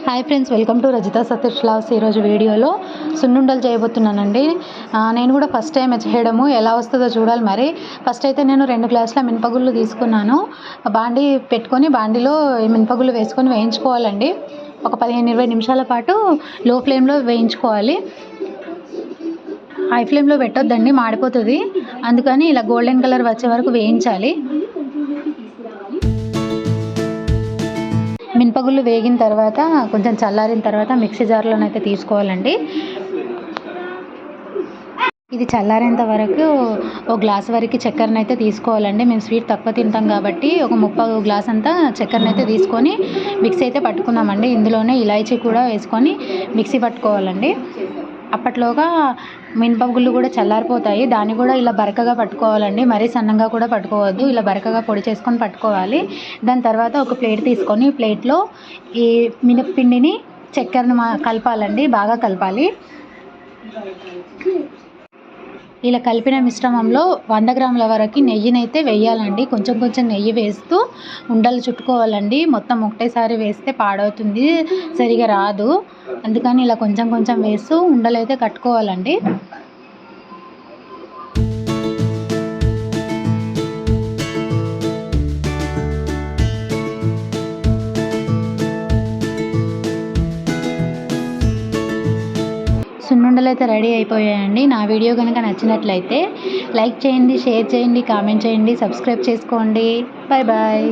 Hi friends, welcome to Rajitha Satish vlogs. ఈరోజు వీడియోలో సున్నుండలు చేయబోతున్నానండి. నేను కూడా ఫస్ట్ టైం చేయడము, ఎలా వస్తుందో చూడాలి. మరి ఫస్ట్ అయితే నేను 2 గ్లాసుల మినపగుళ్ళు తీసుకున్నాను. బాండి పెట్టుకొని బాండిలో మినపగుళ్ళు వేసుకొని వేయించుకోవాలండి. ఒక 15-20 నిమిషాల పాటు లో ఫ్లేమ్లో వేయించుకోవాలి. హై ఫ్లేమ్లో పెట్టొద్దండి, మాడిపోతుంది. అందుకని ఇలా గోల్డెన్ కలర్ వచ్చే వరకు వేయించాలి. మినపగుళ్ళు వేగిన తర్వాత కొంచెం చల్లారిన తర్వాత మిక్సీ జార్లోనైతే తీసుకోవాలండి. ఇది చల్లారేంత వరకు ఒక గ్లాస్ వరకు చక్కెరనైతే తీసుకోవాలండి. మేము స్వీట్ తక్కువ తింటాం కాబట్టి ఒక 30 గ్లాస్ అంతా చక్కెరనైతే తీసుకొని మిక్సీ అయితే పట్టుకున్నామండి. ఇందులోనే ఇలాచీ కూడా వేసుకొని మిక్సీ పట్టుకోవాలండి. అప్పట్లోగా మినపగుళ్ళు కూడా చల్లారిపోతాయి. దాన్ని కూడా ఇలా బరకగా పట్టుకోవాలండి. మరీ సన్నంగా కూడా పట్టుకోవద్దు, ఇలా బరకగా పొడి చేసుకొని పట్టుకోవాలి. దాని తర్వాత ఒక ప్లేట్ తీసుకొని ప్లేట్లో ఈ మినప్పిండిని చక్కెరను కలపాలండి, బాగా కలపాలి. ఇలా కలిపిన మిశ్రమంలో 100 గ్రాముల వరకు నెయ్యినైతే వేయాలండి. కొంచెం కొంచెం నెయ్యి వేస్తూ ఉండలు చుట్టుకోవాలండి. మొత్తం ఒకటేసారి వేస్తే పాడవుతుంది, సరిగా రాదు. అందుకని ఇలా కొంచెం కొంచెం వేస్తూ ఉండలు అయితే కట్టుకోవాలండి. సున్నుండలు అయితే రెడీ అయిపోయాయండి. నా వీడియో కనుక నచ్చినట్లయితే లైక్ చేయండి, షేర్ చేయండి, కామెంట్ చేయండి, సబ్స్క్రైబ్ చేసుకోండి. Bye bye.